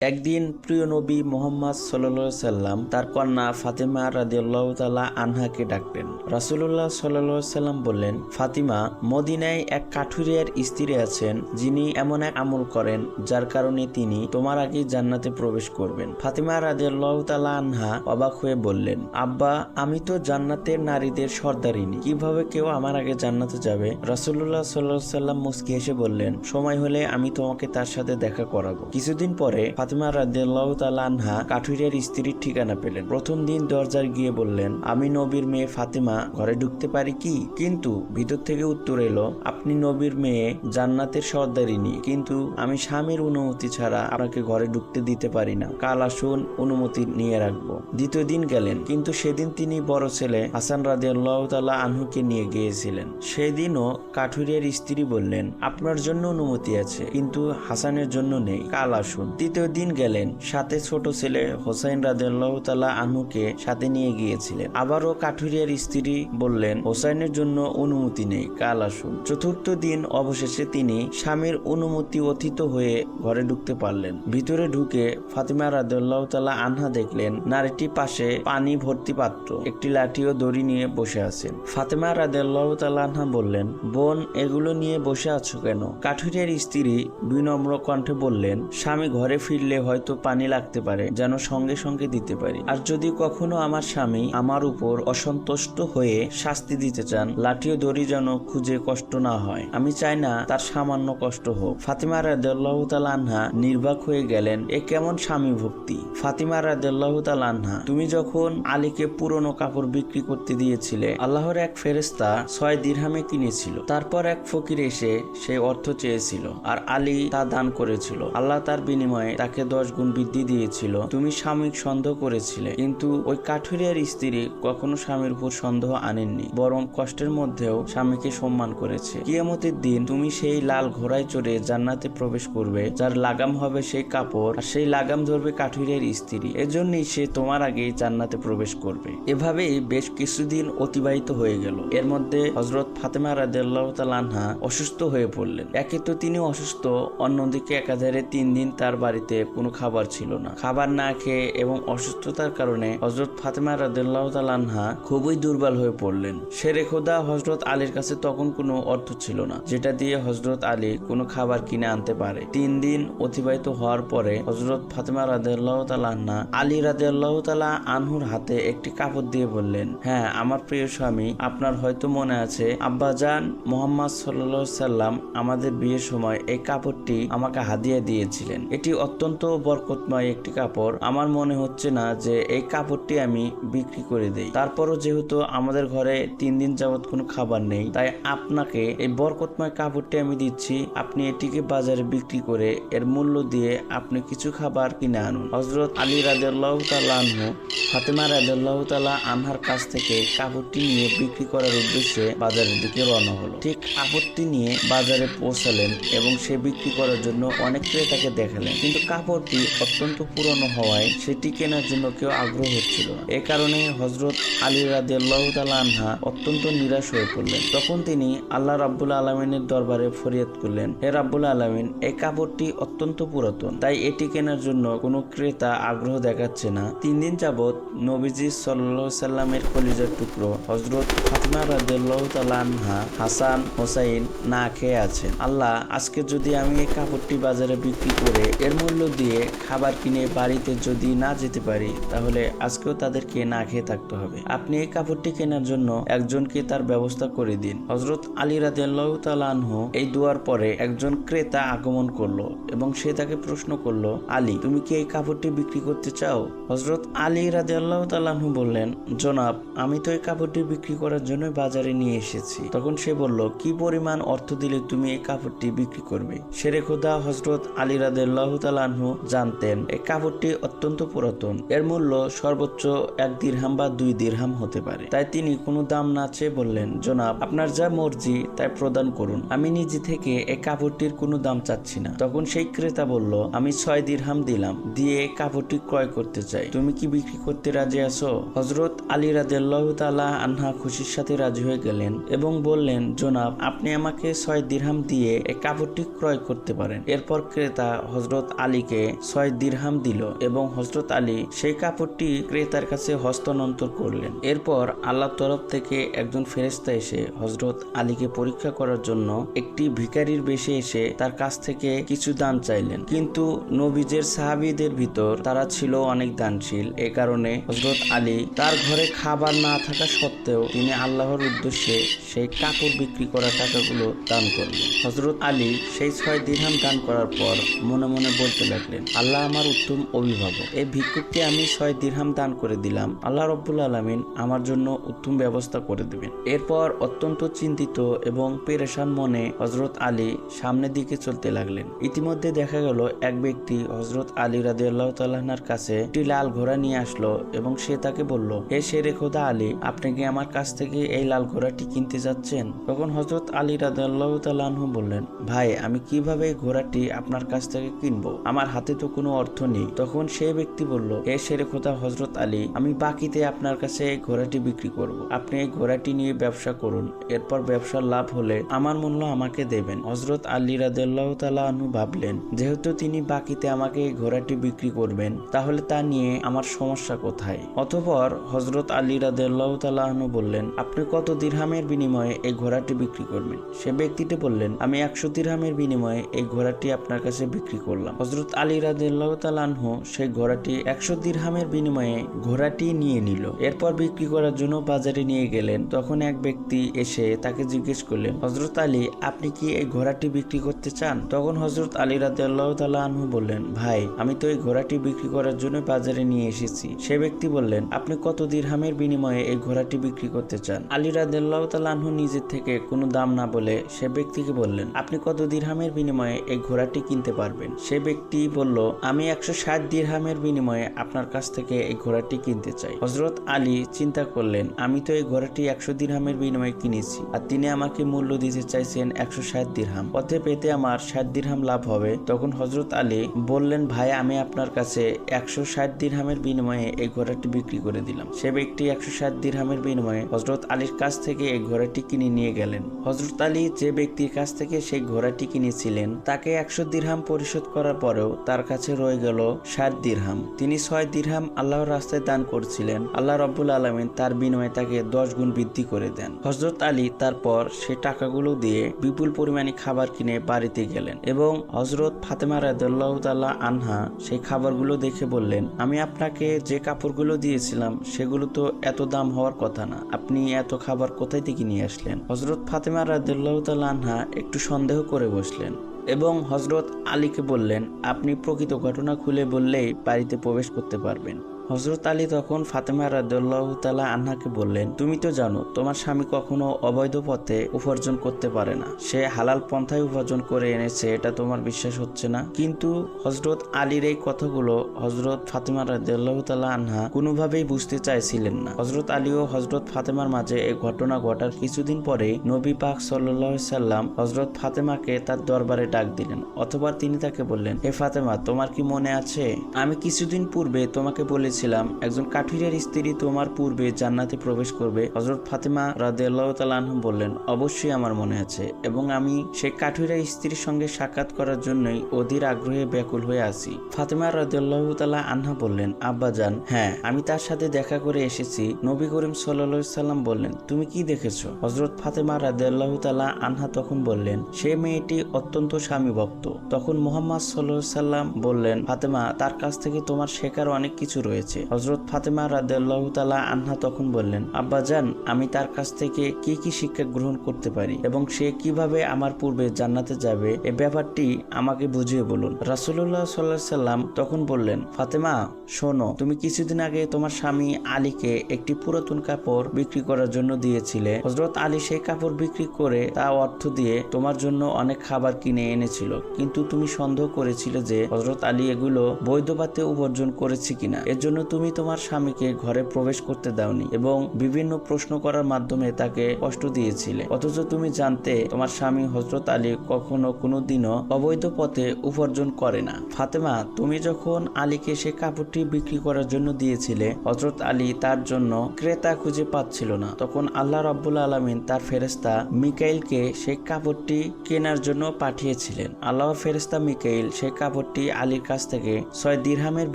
একদিন প্রিয় নবী মুহাম্মদ সাল্লাল্লাহু আলাইহি সাল্লাম তার কন্যা ফাতিমা রাদিয়াল্লাহু তাআলা আনহাকে ডাকলেন। রাসূলুল্লাহ সাল্লাল্লাহু আলাইহি সাল্লাম বললেন, ফাতিমা, মদিনায় এক কাঠুরিয়ার স্ত্রী আছেন যিনি এমন এক আমল করেন যার কারণে তিনি তোমার আগেই জান্নাতে প্রবেশ করবেন। ফাতিমা রাদিয়াল্লাহু তাআলা আনহা অবাক হয়ে বললেন, আব্বা, আমি তো জান্নাতের নারীদের সর্দারিনী, কিভাবে কেউ আমার আগে জান্নাতে যাবে? রাসূলুল্লাহ সাল্লাল্লাহু আলাইহি সাল্লাম মুস্কি হেসে বললেন, সময় হলে আমি তোমাকে তার সাথে দেখা করাবো। কিছুদিন পরে ফাতিমা রাদিয়াল্লাহু তাআলা আনহা কাঠুরিয়ার স্ত্রীর ঠিকানা পেলেন। প্রথম দিন দরজায় গিয়ে বললেন, আমি নবীর মেয়ে ফাতিমা, ঘরে ঢুকতে পারি কি? কিন্তু ভিতর থেকে উত্তর এলো, আপনি নবীর মেয়ে, জান্নাতের সর্দারিনী, কিন্তু আমি স্বামীর অনুমতি ছাড়া আপনাকে ঘরে ঢুকতে দিতে পারি না। কাল আসুন, অনুমতি নিয়ে রাখবো। দ্বিতীয় দিন গেলেন, কিন্তু সেদিন তিনি বড় ছেলে হাসান রাদিয়াল্লাহু তাআলা আনহুকে নিয়ে গিয়েছিলেন। সেদিনও কাঠুরিয়ার স্ত্রী বললেন, আপনার জন্য অনুমতি আছে, কিন্তু হাসানের জন্য নেই, কাল আসুন। তৃতীয় দিন গেলেন, সাথে ছোট ছেলে হোসাইন রাদিয়াল্লাহু তাআলা আনহুকে সাথে নিয়ে গিয়েছিলেন। আবারও কাঠুরিয়ার স্ত্রী বললেন, হোসাইনের জন্য অনুমতি নেই, কাল আসুন। চতুর্থ দিন অবশেষে তিনি স্বামীর অনুমতি অতীত হয়ে ঘরে ঢুকতে পারলেন। ভিতরে ঢুকে ফাতিমা রাদিয়াল্লাহু তাআলা আনহা দেখলেন নারীটি পাশে পানি ভর্তি পাত্র, একটি লাঠি ও দড়ি নিয়ে বসে আছেন। ফাতিমা রাদিয়াল্লাহু তাআলা আনহা বললেন, বোন, এগুলো নিয়ে বসে আছো কেন? কাঠুরিয়ার স্ত্রী বিনম্র কণ্ঠে বললেন, স্বামী ঘরে ফিরলে হয়তো পানি লাগতে পারে, যেন সঙ্গে সঙ্গে দিতে পারি। আর যদি কখনো আমার স্বামী আমার উপর অসন্তুষ্ট হয়ে শাস্তি দিতে চান, লাঠি ও দড়ি যেন খুঁজে কষ্ট না হয়। আমি চাই না তার সামান্য কষ্ট হোক। ফাতিমা রাদিয়াল্লাহু তাআলা আনহা নির্বাক হয়ে গেলেন, এ কেমন স্বামী ভক্তি? ফাতিমা রাদিয়াল্লাহু তাআলা আনহা, তুমি যখন আলীকে পুরনো কাপড় বিক্রি করতে দিয়েছিলে, আল্লাহর এক ফেরেশতা 6 দিরহামে কিনেছিল। তারপর এক ফকির এসে সেই অর্থ চেয়েছিল, আর আলী তা দান করেছিল। আল্লাহ তার বিনিময়ে তাকে 10 গুণ বৃদ্ধি দিয়েছিল। তুমি সাময়িক সন্দেহ করেছিলে, কিন্তু ওই কাঠুরিয়ার স্ত্রী কখনো স্বামীর উপর সন্দেহ আনেননি, বরং কষ্টের মধ্যেও স্বামীকে সম্মান করেছে। কিয়ামতের দিন তুমি সেই লাল ঘোড়ায় চড়ে জান্নাতে প্রবেশ করবে, যার লাগাম হবে সেই কাপড়, আর সেই লাগাম ধরবে কাঠুরিয়ার স্ত্রী। এজন্যই সে তোমার আগেই জান্নাতে প্রবেশ করবে। এভাবেই বেশ কিছুদিন অতিবাহিত হয়ে গেল। এর মধ্যে হযরত ফাতিমা রাদিয়াল্লাহু তাআলা আনহা অসুস্থ হয়ে পড়লেন। একে তো তিনি অসুস্থ, অন্যদিকে একাধারে 3 দিন তার বাড়িতে কোনো খাবার ছিল না। খাবার না খেয়ে এবং অসুস্থতার কারণে হযরত ফাতিমা রাদিয়াল্লাহু তাআলা আনহা খুবই দুর্বল হয়ে পড়লেন। শেরে খোদা হযরত আলীর কাছে তখন কোনো অর্থ ছিল না, যেটা দিয়ে হযরত আলী কোনো খাবার কিনে আনতে পারে। 3 দিন অতিবাহিত হওয়ার পরে হযরত ফাতিমা রাদিয়াল্লাহু তাআলা আনহা আলী রাদিয়াল্লাহু তাআলা আনহুর হাতে একটি কাপড় দিয়ে বললেন, হ্যাঁ আমার প্রিয় স্বামী, আপনার হয়তো মনে আছে আব্বাজান মুহাম্মদ সাল্লাল্লাহু আলাইহি সাল্লাম আমাদের বিয়ের সময় এই কাপড়টি আমাকে হাদিয়া দিয়েছিলেন। এটি অত্যন্ত বরকতময় একটি কাপড়। আমার মনে হচ্ছে না যে এই কাপড়টি আমি বিক্রি করে দেই। তারপরও যেহেতু আমাদের ঘরে 3 দিন যাবত কোনো খাবার নেই, তাই আপনাকে এই বরকতময় কাপড়টি আমি দিচ্ছি। আপনি এটিকে বাজারে বিক্রি করে এর মূল্য দিয়ে আপনি কিছু খাবার কিনে আনুন। হযরত আলী রাদিয়াল্লাহু তাআলা আনহু ফাতিমা রাদিয়াল্লাহু তাআলা আনহার কাছ থেকে কাপড়টি নিয়ে বিক্রি করার উদ্দেশ্যে বাজারের দিকে রওনা হলো। ঠিক কাপড়টি নিয়ে বাজারে পৌঁছালেন এবং সে বিক্রি করার জন্য অনেক ক্রেতাকে দেখালেন, কিন্তু কাপড়টি অত্যন্ত পুরনো হওয়ায় সেটি কেনার জন্য কেউ আগ্রহ হচ্ছিল না। এ কারণে হযরত আলী রাদিয়াল্লাহু তাআলা আনহা অত্যন্ত নিরাশ হয়ে পড়লেন। তখন তিনি আল্লাহ রাব্বুল আলামিনের দরবারে ফরিয়াদ করলেন, হে রাব্বুল আলামিন, এই কাপড়টি অত্যন্ত পুরাতন, তাই এটি কেনার জন্য কোনো ক্রেতা আগ্রহ দেখাচ্ছে না। 3 দিন যাবত নবীজি সাল্লাল্লাহু আলাইহি সাল্লামের কলিজার টুকরো হযরত ফাতিমা রাদিয়াল্লাহু তাআলা আনহা হাসান হোসাইন না খেয়ে আছেন। আল্লাহ, আজকে যদি আমি এই কাপড়টি বাজারে বিক্রি করে এর মূল্য দিয়ে খাবার কিনে বাড়িতে যদি না যেতে পারি, তাহলে আজকেও তাদেরকে না খেয়ে থাকতে হবে। আপনি এই কাপড়টি কেনার জন্য একজনকে তার ব্যবস্থা করে দিন। হযরত আলী রাদিয়াল্লাহু তাআলা আনহু এই দুয়ার পরে একজন ক্রেতা আগমন করলো এবং সে তাকে প্রশ্ন করলো, আলী, তুমি কি এই কাপড়টি বিক্রি করতে চাও? হযরত আলী রাদিয়াল্লাহু তাআলা আনহু বললেন, জনাব, আমি তো এই কাপড়টি বিক্রি করার জন্য বাজারে নিয়ে এসেছি। তখন সে বলল, কি পরিমাণ অর্থ দিলে তুমি এই কাপড়টি বিক্রি করবে? শেরে খোদা হযরত আলী রাদিয়াল্লাহু তাআলা আনহু জানতেন এই কাপড়টি অত্যন্ত পুরাতন, এর মূল্য সর্বোচ্চ 1 দিরহাম বা 2 দিরহাম হতে পারে। তাই তিনি কোনো দাম না চেয়ে বললেন, জনাব, আপনার যা মর্জি তাই প্রদান করুন, আমি নিজে থেকে এই কাপড়টির কোনো দাম চাচ্ছি না। তখন সেই ক্রেতা বলল, আমি 6 দিরহাম দিলাম, দিয়ে কাপড়টি ক্রয় করতে চাই, তুমি কি বিক্রি করতে রাজি আছো? হযরত আলী রাদিয়াল্লাহু তাআলা আনহা খুশির সাথে রাজি হয়ে গেলেন এবং বললেন, জনাব, আপনি আমাকে 6 দিরহাম দিয়ে এই কাপড়টি ক্রয় করতে পারেন। এরপর ক্রেতা হযরত আলীকে আলীকে 6 দিরহাম দিল এবং হযরত আলী সেই কাপড়টি ক্রেতার কাছে হস্তান্তর করলেন। এরপর আল্লাহর তরফ থেকে একজন ফেরেশতা এসে হযরত আলীকে পরীক্ষা করার জন্য একটি ভিখারির বেশে এসে তার কাছ থেকে কিছু দান চাইলেন, কিন্তু নবীজের সাহাবীদের ভিতর তারা ছিল অনেক দানশীল। এ কারণে হযরত আলী তার ঘরে খাবার না থাকা সত্ত্বেও তিনি আল্লাহর উদ্দেশ্যে সেই কাপড় বিক্রি করা টাকাগুলো দান করলেন। হযরত আলী সেই 6 দিরহাম দান করার পর মনে মনে বলতে লাগলেন, আল্লাহ আমার উত্তম অভিভাবক, এই ভিক্ষুককে আমি 6 দিরহাম দান করে দিলাম, আল্লাহ রাব্বুল আলামিন আমার জন্য উত্তম ব্যবস্থা করে দেবেন। এরপর অত্যন্ত চিন্তিত এবং পেরেশান মনে হযরত আলী সামনের দিকে চলতে লাগলেন। ইতিমধ্যে দেখা গেল এক ব্যক্তি হযরত আলী রাদিয়াল্লাহু তাআলা আনহুর কাছে একটি লাল ঘোড়া নিয়ে আসলো এবং সে তাকে বলল, হে শেরে খোদা আলী, আপনি কি আমার কাছ থেকে এই লাল ঘোড়াটি কিনতে যাচ্ছেন? তখন হযরত আলী রাদিয়াল্লাহু তাআলা আনহু বললেন, ভাই আমি কিভাবে এই ঘোড়াটি আপনার কাছ থেকে কিনবো, আমার হাতে তো কোনো অর্থ নেই। তখন সেই ব্যক্তি বলল, হে শেরে খোদা হযরত আলী, আমি বাকিতে আপনার কাছে এই ঘোড়াটি বিক্রি করব, আপনি এই ঘোড়াটি নিয়ে ব্যবসা করুন, এরপর ব্যবসার লাভ হলে আমার মূল্য আমাকে দেবেন। হযরত আলী রাদিয়াল্লাহু তাআলা আনহু ভাবলেন, যেহেতু তিনি বাকিতে আমাকে এই ঘোড়াটি বিক্রি করবেন তাহলে তা নিয়ে আমার সমস্যা কোথায়। অতঃপর হযরত আলী রাদিয়াল্লাহু তাআলা আনহু বললেন, আপনি কত দিরহামের বিনিময়ে এই ঘোড়াটি বিক্রি করবেন? সে ব্যক্তিটি বললেন, আমি 100 দিরহামের বিনিময়ে এই ঘোড়াটি আপনার কাছে বিক্রি করলাম। হযরত আলী রাদিয়াল্লাহু তাআলা আনহু সেই ঘোড়াটি 100 দিরহামের বিনিময়ে ঘোড়াটি নিয়ে নিল। এরপর বিক্রি করার জন্য বাজারে নিয়ে গেলেন। তখন এক ব্যক্তি এসে তাকে জিজ্ঞেস করলেন, হযরত আলী, আপনি কি এই ঘোড়াটি বিক্রি করতে চান? তখন হযরত আলী রাদিয়াল্লাহু তাআলা আনহু বললেন, ভাই আমি তো এই ঘোড়াটি বিক্রি করার জন্য বাজারে নিয়ে এসেছি। সে ব্যক্তি বললেন, আপনি কত দিরহামের বিনিময়ে এই ঘোড়াটি বিক্রি করতে চান? আলী রাদিয়াল্লাহু তাআলা আনহু নিজের থেকে কোনো দাম না বলে সে ব্যক্তিকে বললেন, আপনি কত দিরহামের বিনিময়ে এই ঘোড়াটি কিনতে পারবেন? সে ব্যক্তি বলল, আমি 160 দিরহামের বিনিময়ে আপনার কাছ থেকে এই ঘোড়াটি কিনতে চাই। হযরত আলী চিন্তা করলেন, আমি তো এই ঘোড়াটি 100 দিরহামের বিনিময়ে কিনেছি আর তিনি আমাকে মূল্য দিতে চাইছেন 160 দিরহাম, অতএব এতে আমার 60 দিরহাম লাভ হবে। তখন হযরত আলী বললেন, ভাই আমি আপনার কাছে 160 দিরহামের বিনিময়ে এই ঘোড়াটি বিক্রি করে দিলাম। সে ব্যক্তি 160 দিরহামের বিনিময়ে হযরত আলীর কাছ থেকে এই ঘোড়াটি কিনে নিয়ে গেলেন। হযরত আলী যে ব্যক্তির কাছ থেকে সেই ঘোড়াটি কিনেছিলেন তাকে 100 দিরহাম পরিশোধ করার পরেও তার কাছে রয়ে গেল 60 দিরহাম। তিনি 6 দিরহাম আল্লাহর রাস্তায় দান করছিলেন। আল্লাহ রাব্বুল আলামিন তার বিনিময়ে তাকে 10 গুণ বৃদ্ধি করে দেন। হযরত আলী তারপর সেই টাকাগুলো দিয়ে বিপুল পরিমাণে খাবার কিনে বাড়িতে গেলেন এবং হযরত ফাতেমা রাদিয়াল্লাহু তাআলা আনহা সেই খাবারগুলো দেখে বললেন, আমি আপনাকে যে কাপড়গুলো দিয়েছিলাম সেগুলো তো এত দাম হওয়ার কথা না, আপনি এত খাবার কোথায় থেকে নিয়ে আসলেন? হযরত ফাতেমা রাদিয়াল্লাহু তাআলা আনহা একটু সন্দেহ করে বসলেন এবং হযরত আলীকে বললেন, আপনি প্রকৃত ঘটনা খুলে বললেই বাড়িতে প্রবেশ করতে পারবেন। হযরত আলী তখন ফাতেমা রাদিয়াল্লাহু তাআলা আনহাকে বললেন, তুমি তো জানো তোমার স্বামী কখনো অবৈধ পথে উপার্জন করতে পারে না, সে হালাল পন্থায় উপার্জন করে এনেছে, এটা তোমার বিশ্বাস হচ্ছে না? কিন্তু হযরত আলীর এই কথাগুলো হযরত ফাতেমা রাদিয়াল্লাহু তাআলা আনহা কোনোভাবেই বুঝতে চাইছিলেন না। হযরত আলী ও হযরত ফাতেমার মাঝে এই ঘটনা ঘটার কিছুদিন পরে নবী পাক সাল্লাল্লাহু আলাইহি সাল্লাম হযরত ফাতেমাকে তার দরবারে ডাক দিলেন। অথবা তিনি তাকে বললেন, হে ফাতেমা, তোমার কি মনে আছে আমি কিছুদিন পূর্বে তোমাকে বলেছি একজন কাঠুরিয়ার স্ত্রী তোমার পূর্বে জান্নাতে প্রবেশ করবে? হযরত ফাতেমা রাদিয়াল্লাহু তাআলা আনহা বললেন, অবশ্যই আমার মনে আছে এবং আমি সেই কাঠুরিয়ার স্ত্রীর সঙ্গে সাক্ষাৎ করার জন্যই অধীর আগ্রহে ব্যাকুল হয়ে আছি। ফাতেমা রাদিয়াল্লাহু তাআলা আনহা বললেন, আব্বাজান, হ্যাঁ আমি তার সাথে দেখা করে এসেছি। নবী করিম সাল্লাল্লাহু আলাইহি সাল্লাম বললেন, তুমি কি দেখেছো? হযরত ফাতেমা রাদিয়াল্লাহু তাআলা আনহা তখন বললেন, সেই মেয়েটি অত্যন্ত স্বামী ভক্ত। তখন মুহাম্মদ সাল্লাল্লাহু আলাইহি সাল্লাম বললেন, ফাতেমা, তার কাছ থেকে তোমার শেখার অনেক কিছু রয়েছে। হযরত ফাতেমা রাদিয়াল্লাহু তাআলা আনহা তখন বললেন, আব্বাজান, আমি তার কাছ থেকে কি কি শিক্ষা গ্রহণ করতে পারি এবং সে কিভাবে আমার পূর্বে জান্নাতে যাবে এই ব্যাপারটি আমাকে বুঝিয়ে বলুন। রাসূলুল্লাহ সাল্লাল্লাহু আলাইহি সাল্লাম তখন বললেন, ফাতেমা শোনো, তুমি কিছুদিন আগে তোমার স্বামী আলীকে একটি পুরাতন কাপড় বিক্রি করার জন্য দিয়েছিলে। হযরত আলী সেই কাপড় বিক্রি করে তা অর্থ দিয়ে তোমার জন্য অনেক খাবার কিনে এনেছিল, কিন্তু তুমি সন্দেহ করেছিলে যে হযরত আলী এগুলো বৈধ পথে উপার্জন করেছে কিনা। এর জন্য জন্য তুমি তোমার স্বামীকে ঘরে প্রবেশ করতে দাওনি এবং বিভিন্ন প্রশ্ন করার মাধ্যমে তাকে কষ্ট দিয়েছিলে, অথচ তুমি জানতে তোমার স্বামী হযরত আলী কখনো কোনোদিনও অবৈধ পথে উপার্জন করে না। ফাতেমা, তুমি যখন আলীকে সে কাপড়টি বিক্রি করার জন্য দিয়েছিলে, হযরত আলী তার জন্য ক্রেতা খুঁজে পাচ্ছিল না, তখন আল্লাহ রাব্বুল আলামিন তার ফেরেশতা মিকাইলকে সেই কাপড়টি কেনার জন্য পাঠিয়েছিলেন। আল্লাহর ফেরেশতা মিকাইল সেই কাপড়টি আলীর কাছ থেকে 6 দিরহামের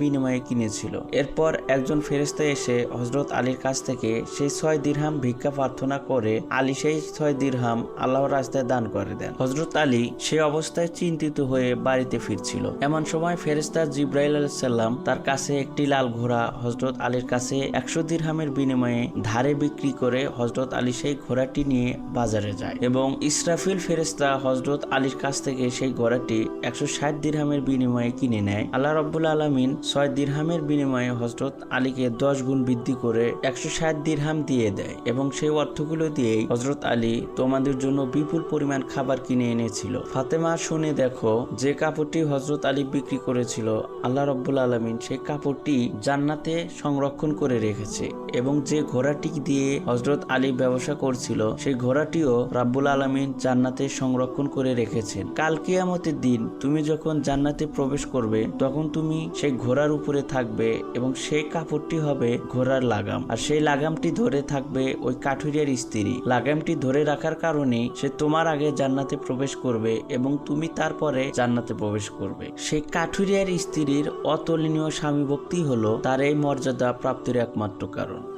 বিনিময়ে কিনেছিল। এরপর একজন ফেরেশতা এসে হযরত আলীর কাছ থেকে সেই 6 দিরহাম ভিক্ষা প্রার্থনা করে আলী সেই 6 দিরহাম আল্লাহর রাস্তায় দান করে দেন। হযরত আলী সে অবস্থায় চিন্তিত হয়ে বাড়িতে ফিরছিল। এমন সময় ফেরেশতা জিবরাইল আলাইহিস সালাম তার কাছে একটি লাল ঘোড়া হযরত আলীর কাছে 100 দিরহামের বিনিময়ে ধারে বিক্রি করে হযরত আলী সেই ঘোড়াটি নিয়ে বাজারে যায় এবং ইসরাফিল ফেরেশতা হযরত আলীর কাছ থেকে সেই ঘোড়াটি 160 দিরহামের বিনিময়ে কিনে নেয়। আল্লাহ রাব্বুল আলামিন 6 দিরহামের বিনিময়ে হযরত আলীকে 10 গুণ বৃদ্ধি করে 160 দিরহাম দিয়ে দেয় এবং সেই অর্থগুলো দিয়েই হযরত আলী তোমাদের জন্য বিপুল পরিমাণ খাবার কিনে এনেছিল। ফাতেমা, শুনে দেখো, যে কাপড়টি হযরত আলী বিক্রি করেছিল, আল্লাহ রাব্বুল আলামিন সেই কাপড়টি জান্নাতে সংরক্ষণ করে রেখেছে এবং যে ঘোড়াটি দিয়ে হযরত আলী ব্যবসা করছিল, সেই ঘোড়াটিও রাব্বুল আলামিন জান্নাতে সংরক্ষণ করে রেখেছেন। কাল কিয়ামতের দিন তুমি যখন জান্নাতে প্রবেশ করবে, তখন তুমি সেই ঘোড়ার উপরে থাকবে এবং সেই কাপড়টি হবে ঘোড়ার লাগাম, আর সেই লাগামটি ধরে থাকবে ওই কাঠুরিয়ার স্ত্রী। লাগামটি ধরে রাখার কারণে সে তোমার আগে জান্নাতে প্রবেশ করবে এবং তুমি তারপরে জান্নাতে প্রবেশ করবে। সেই কাঠুরিয়ার স্ত্রীর অতুলনীয় স্বামী ভক্তি হলো তার এই মর্যাদা প্রাপ্তির একমাত্র কারণ।